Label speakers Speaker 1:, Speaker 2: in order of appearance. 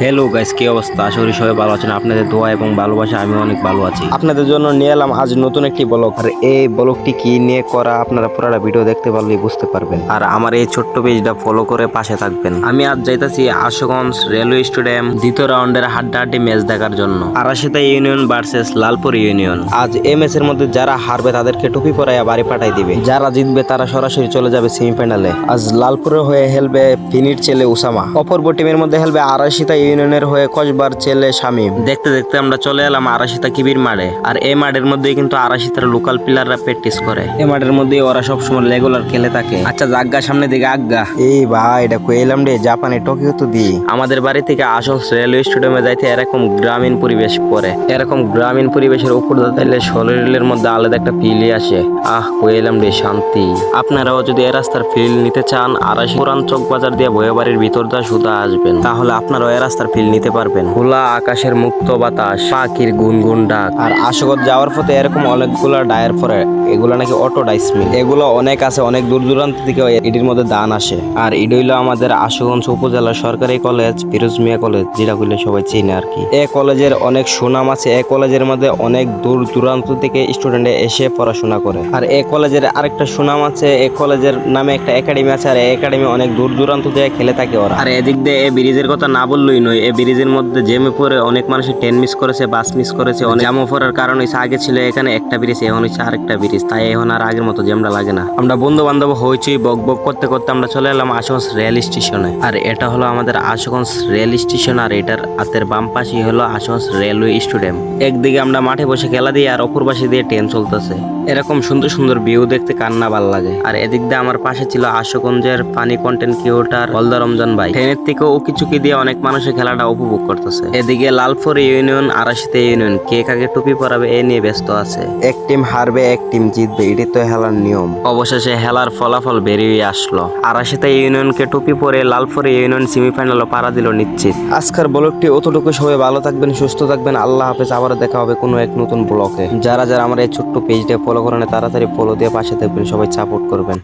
Speaker 1: Hello guys, কি অবস্থা? আশা করি সবাই ভালো আছেন। আপনাদের দোয়া এবং ভালোবাসা আমি অনেক ভালো আছি।
Speaker 2: আপনাদের জন্য নিয়ে এলাম আজ নতুন একটি ব্লগ। আর এই ব্লগটি কি নিয়ে করা আপনারা পুরোটা ভিডিও দেখতে পারলেই বুঝতে পারবেন।
Speaker 1: আর আমার এই ছোট্ট পেজটা ফলো করে পাশে থাকবেন। আমি আজ যাইতাছি আশুগঞ্জ রেলওয়ে স্টেডিয়াম দ্বিতীয় রাউন্ডের হাড্ডাহাড্ডি ম্যাচ দেখার জন্য। আরাশিতা ইউনিয়ন ভার্সেস লালপুর ইউনিয়ন।
Speaker 2: আজ এই ম্যাচের মধ্যে যারা হারবে তাদেরকে টুপি পরাইয়া বাড়ি পাঠাই দিবে, যারা জিতবে তারা সরাসরি চলে যাবে সেমিফাইনালে। আজ লালপুরের হয়ে খেলবে ফিনির ছেলে উসামা, অপর টিমের মধ্যে খেলবে আরাশিতা ইউনিয়নের হয়ে কসবার ছেলে শামীম।
Speaker 1: দেখতে দেখতে আমরা চলে এলাম আরাশিতা কিবির মাঠে। আর এই মাঠের মধ্যেই কিন্তু আরাশিতার লোকাল প্লেয়াররা প্র্যাকটিস করে। এই মাঠের মধ্যেই ওরা সবসময় রেগুলার খেলে থাকে। আচ্ছা জাগা সামনে দিকে আজ্ঞা।
Speaker 2: এই ভাই এটা কইলাম রে, জাপানে টোকিও তো দি।
Speaker 1: আমাদের বাড়ি থেকে আশুগঞ্জ রেলওয়ে স্টেডিয়ামে যাইতে এরকম গ্রামীণ পরিবেশ পড়ে। এরকম গ্রামীণ পরিবেশের উপর দাঁড়াইলে শরীরের মধ্যে আলাদা একটা ফিলই আসে। কইলাম রে শান্তি। আপনারাও যদি এই রাস্তার ফিল নিতে চান, আড়াইশো পুরান চক বাজার দিয়ে বয়ে বাড়ির ভিতর দিয়ে সুদা আসবেন, তাহলে আপনারাও এই রাস্তার ফিল নিতে পারবেন। খোলা আকাশের মুক্ত বাতাস, পাখির গুনগুন ডাক।
Speaker 2: আর আশুগঞ্জ যাওয়ার পথে এরকম অনেকগুলা ডায়ের পরে, এগুলো নাকি অটো ডাইস মিল। এগুলো অনেক আছে, অনেক দূর দূরান্ত থেকে এটির মধ্যে দান আসে। আর এটি হইলো আমাদের আশুগঞ্জ উপজেলার সরকারি কলেজ ফিরোজ মিয়া কলেজ, যেটা কইলে সবাই চিনে আর কি। এই কলেজের অনেক সুনাম আছে। এই কলেজের মধ্যে অনেক দূর দূরান্ত থেকে স্টুডেন্ট এসে পড়াশোনা করে। আর এই কলেজের আরেকটা সুনাম আছে, এই কলেজের নামে একটা একাডেমি আছে। আর এই একাডেমি অনেক দূর দূরান্ত থেকে খেলে থাকে ওরা।
Speaker 1: আর এদিক দিয়ে এই ব্রিজের কথা না বললেই নয়। এই ব্রিজের মধ্যে জেমে পড়ে অনেক মানুষের ট্রেন মিস করেছে, বাস মিস করেছে। অনেক জ্যামও পড়ার কারণ হচ্ছে আগে ছিল এখানে একটা ব্রিজ, এখন হচ্ছে আরেকটা ব্রিজ, তাই এখন আর আগের মতো জ্যামটা লাগে না। আমরা বন্ধু বান্ধব হইচই বক বক করতে করতে আমরা চলে এলাম আশুগঞ্জ রেল স্টেশনে। আর এটা হলো আমাদের আশুগঞ্জ রেল স্টেশন। আর এটার হাতের বাম পাশেই হলো আশুগঞ্জ রেলওয়ে স্টেডিয়াম। একদিকে আমরা মাঠে বসে খেলা দিই, আর অপর পাশে দিয়ে ট্রেন চলতেছে। এরকম সুন্দর সুন্দর ভিউ দেখতে কান্না ভাল লাগে। আর এদিক দিয়ে আমার পাশে ছিল আশুগঞ্জের পানি কন্টেন্ট ক্রিয়েটর হলদা রমজান ভাই। ট্রেনের থেকেও উকিচুকি দিয়ে অনেক মানুষের খেলাটা উপভোগ করতেছে। এদিকে লালপুর ইউনিয়ন আরাশিতা ইউনিয়ন কে কাকে টুপি পরাবে এ নিয়ে ব্যস্ত আছে।
Speaker 2: এক টিম হারবে, এক টিম জিতবে, এটি তো খেলার নিয়ম।
Speaker 1: অবশেষে খেলার ফলাফল বেরিয়ে আসলো। আরাশিতা ইউনিয়নকে টুপি পরে লালপুর ইউনিয়ন সেমিফাইনালে পাড়া দিল নিশ্চিত।
Speaker 2: আজকের ব্লগটি অতটুকু। সবাই ভালো থাকবেন, সুস্থ থাকবেন। আল্লাহ হাফেজ। আবার দেখা হবে কোনো এক নতুন ব্লগে। যারা যারা আমার এই ছোট্ট পেজটা ফলো করেন তাড়াতাড়ি ফলো দিয়ে পাশে থাকবেন, সবাই সাপোর্ট করবেন।